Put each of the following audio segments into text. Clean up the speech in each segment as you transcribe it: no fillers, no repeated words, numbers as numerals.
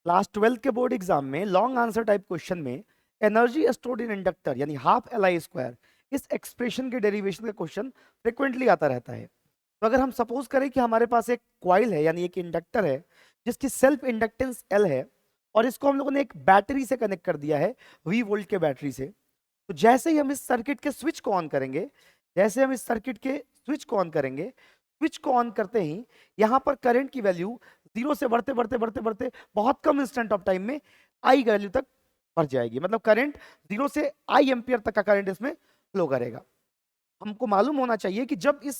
Class 12 के board exam में long answer type question में एनर्जी स्टोर्ड इन इंडक्टर यानी हाफ एल आई स्क्वायर, इस एक्सप्रेशन के डेरिवेशन का क्वेश्चन फ्रिक्वेंटली आता रहता है। तो अगर हम सपोज करें कि हमारे पास एक कॉइल है यानी एक इंडक्टर है जिसकी सेल्फ इंडक्टेंस एल है, और इसको हम लोगों ने एक बैटरी से कनेक्ट कर दिया है, वी वोल्ट के बैटरी से। तो जैसे ही हम इस सर्किट के स्विच को ऑन करेंगे, जैसे हम इस सर्किट के स्विच को ऑन करेंगे, स्विच को ऑन करते ही यहां पर करंट की वैल्यू जीरो से बढ़ते बढ़ते बढ़ते बढ़ते बहुत कम इंस्टेंट ऑफ टाइम में आई वैल्यू तक बढ़ जाएगी। मतलब करंट जीरो से आई एम्पियर तक का करंट इसमें फ्लो करेगा। हमको मालूम होना चाहिए कि जब इस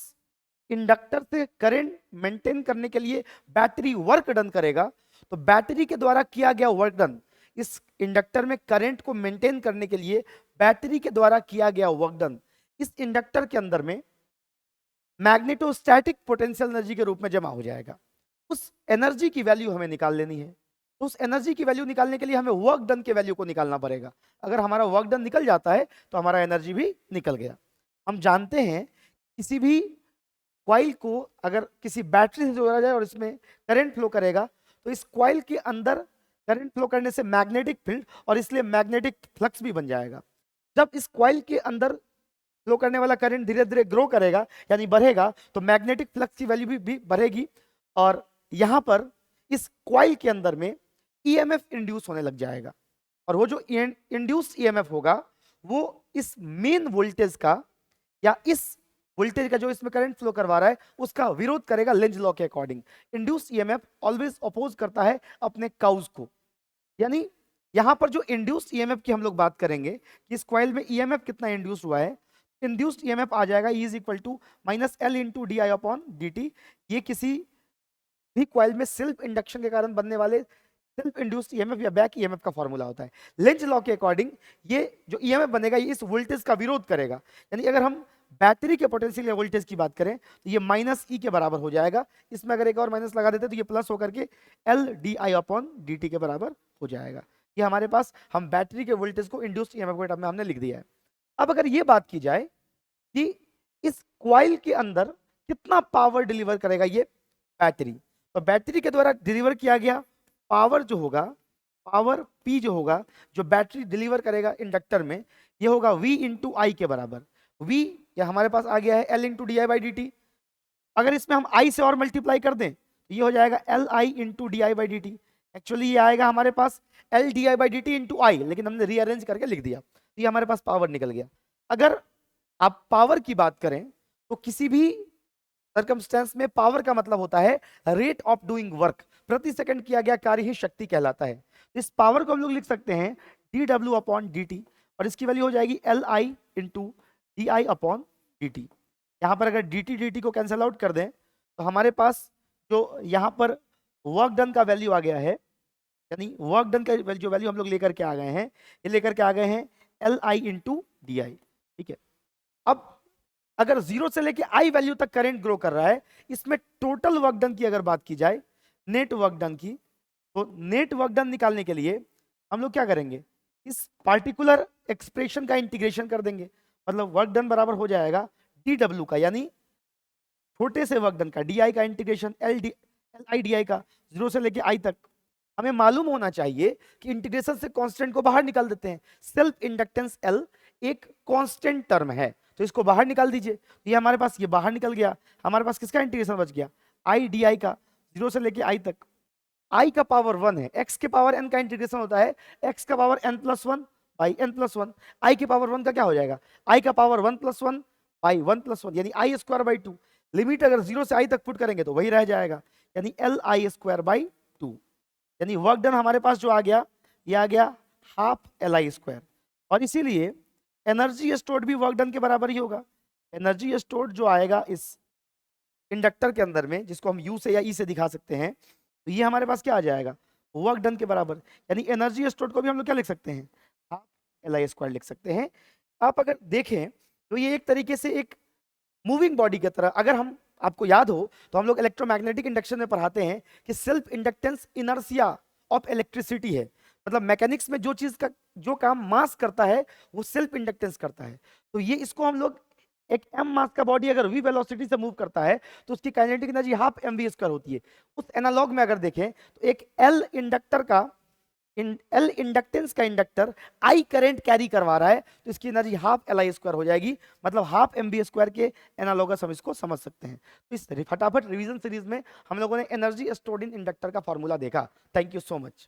इंडक्टर से करंट मेंटेन करने के लिए बैटरी वर्क डन करेगा, तो बैटरी के द्वारा किया गया वर्क डन, इस इंडक्टर में करंट को मेंटेन करने के लिए बैटरी के द्वारा किया गया वर्क डन इस इंडक्टर के अंदर में मैग्नेटोस्टैटिक पोटेंशियल एनर्जी के रूप में जमा हो जाएगा। उस एनर्जी की वैल्यू हमें निकाल लेनी है। तो उस एनर्जी की वैल्यू निकालने के लिए हमें वर्क डन के वैल्यू को निकालना पड़ेगा। अगर हमारा वर्क डन निकल जाता है तो हमारा एनर्जी भी निकल गया। हम जानते हैं किसी भी कॉइल को अगर किसी बैटरी से जोड़ा जाए और इसमें करंट फ्लो करेगा, तो इस कॉइल के अंदर करंट फ्लो करने से मैग्नेटिक फील्ड और इसलिए मैग्नेटिक फ्लक्स भी बन जाएगा। जब इस कॉइल के अंदर फ्लो करने वाला करंट धीरे धीरे ग्रो करेगा यानी बढ़ेगा, तो मैग्नेटिक फ्लक्स की वैल्यू भी बढ़ेगी, और यहां पर इस कॉइल के अंदर में ईएमएफ इंड्यूस होने लग जाएगा। और वो जो इंड्यूस ईएमएफ होगा वो इस मेन वोल्टेज का या इस वोल्टेज का जो इसमें करंट फ्लो करवा रहा है उसका विरोध करेगा लेंज लॉ के according. Induce EMF always oppose करता है अपने काउज को। यानी यहां पर जो इंड्यूस्ड ईएमएफ की हम लोग बात करेंगे कि इस कॉइल में ईएमएफ कितना इंड्यूस हुआ है, इंड्यूस्ड ईएमएफ आ जाएगा E is equal to minus L into D I upon D T. ये किसी भी कॉइल में सेल्फ इंडक्शन के कारण बनने वाले सेल्फ इंड्यूस्ड ईएमएफ या बैक ईएमएफ का फॉर्मूला होता है। लेंज लॉ के अकॉर्डिंग ये जो ईएमएफ बनेगा ये इस वोल्टेज का विरोध करेगा। यानी अगर हम बैटरी के पोटेंशियल या वोल्टेज की बात करें तो ये माइनस ई के बराबर हो जाएगा। इसमें अगर एक और माइनस लगा देते तो ये प्लस होकर के L D I upon D T के बराबर हो जाएगा। ये हमारे पास हम बैटरी के वोल्टेज को इंड्यूस्ड ईएमएफ के टर्म में हमने लिख दिया है। अब अगर ये बात की जाए कि इस कॉइल के अंदर कितना पावर डिलीवर करेगा ये बैटरी, तो बैटरी के द्वारा डिलीवर किया गया पावर जो होगा, पावर पी जो होगा, जो बैटरी डिलीवर करेगा इंडक्टर में, ये होगा V इंटू आई के बराबर। V या हमारे पास आ गया है L into D I by D T. अगर इसमें हम I से और मल्टीप्लाई कर दें तो ये हो जाएगा L I into D I by D T. Actually ये आएगा हमारे पास L D I by D T into I, लेकिन हमने रीअरेंज करके लिख दिया तो ये हमारे पास पावर निकल गया। अगर आप पावर की बात करें तो किसी भी सर्कमस्टेंस में पावर का मतलब होता है रेट ऑफ डूइंग वर्क, प्रति सेकंड किया गया कार्य ही शक्ति कहलाता है। इस पावर को हम लोग लिख सकते हैं D W upon D T, और इसकी वैल्यू हो जाएगी L I into D I upon D T. यहाँ पर अगर डी टी को कैंसिल आउट कर दें तो हमारे पास जो यहाँ पर वर्क डन का वैल्यू आ गया है, यानी वर्क डन का जो वैल्यू हम लोग लेकर के आ गए हैं, ये लेकर के आ गए हैं एल आई इंटू डी आई। ठीक है, अब अगर जीरो से लेके आई वैल्यू तक करंट ग्रो कर रहा है, इसमें टोटल वर्क डन की अगर बात की जाए, नेट वर्क डन की, तो नेट वर्क डन निकालने के लिए हम लोग क्या करेंगे, इस पार्टिकुलर एक्सप्रेशन का इंटीग्रेशन कर देंगे। मतलब वर्क डन बराबर हो जाएगा डी डब्ल्यू का, यानी छोटे से वर्क डन का डी आई का integration L I D I का, जीरो से लेके आई तक। हमें मालूम होना चाहिए कि इंटीग्रेशन से कांस्टेंट को बाहर निकाल देते हैं। सेल्फ इंडक्टेंस एल एक कांस्टेंट टर्म है, तो इसको बाहर निकाल दीजिए, तो ये हमारे पास ये बाहर निकल गया। हमारे पास किसका इंटीग्रेशन बच गया, आई डी आई का, जीरो से लेके आई तक। आई का पावर 1 है, एक्स के पावर एन का इंटीग्रेशन होता है एक्स का power n plus one by n plus one. I के पावर 1 का क्या हो जाएगा, आई का power 1 plus one by 1 plus one, यानी आई स्क्वायर बाई 2। लिमिट अगर जीरो से आई तक पुट करेंगे तो वही रह जाएगा, यानी एल आई स्क्वायर बाई 2। यानी वर्क डन हमारे पास जो आ गया, ये आ गया हाफ एल आई स्क्वायर। और इसीलिए एनर्जी स्टोर्ड भी वर्क डन के बराबर ही होगा। एनर्जी स्टोर्ड जो आएगा इस इंडक्टर के अंदर में, जिसको हम यू से या ई से दिखा सकते हैं, तो ये हमारे पास क्या आ जाएगा, वर्क डन के बराबर। यानी एनर्जी स्टोर्ड को भी हम लोग क्या लिख सकते हैं, हाफ एल आई स्क्वायर लिख सकते हैं। आप अगर देखें तो ये एक तरीके से एक मूविंग बॉडी की तरह, अगर हम आपको याद हो तो हम लोग इलेक्ट्रोमैग्नेटिक इंडक्शन में पढ़ाते हैं कि self inductance inertia of electricity है। मतलब मैकेनिक्स में जो चीज का जो काम मास करता है वो सेल्फ इंडक्टेंस करता है। तो ये इसको हम लोग एक m मास का बॉडी अगर v वेलोसिटी से मूव करता है तो उसकी काइनेटिक एनर्जी हाफ mv² होती है। उस एनालॉग में अगर देखें तो एक L इंडक्टर का L इंडक्टेंस का इंडक्टर I करंट कैरी करवा रहा है तो इसकी एनर्जी हाफ LI² हो जाएगी, मतलब हाफ mv² के एनालॉगस हम इसको समझ सकते हैं। तो इस फटाफट रिवीजन सीरीज में हम लोगों ने एनर्जी स्टोर्ड इन इंडक्टर का फॉर्मूला देखा। Thank you so much.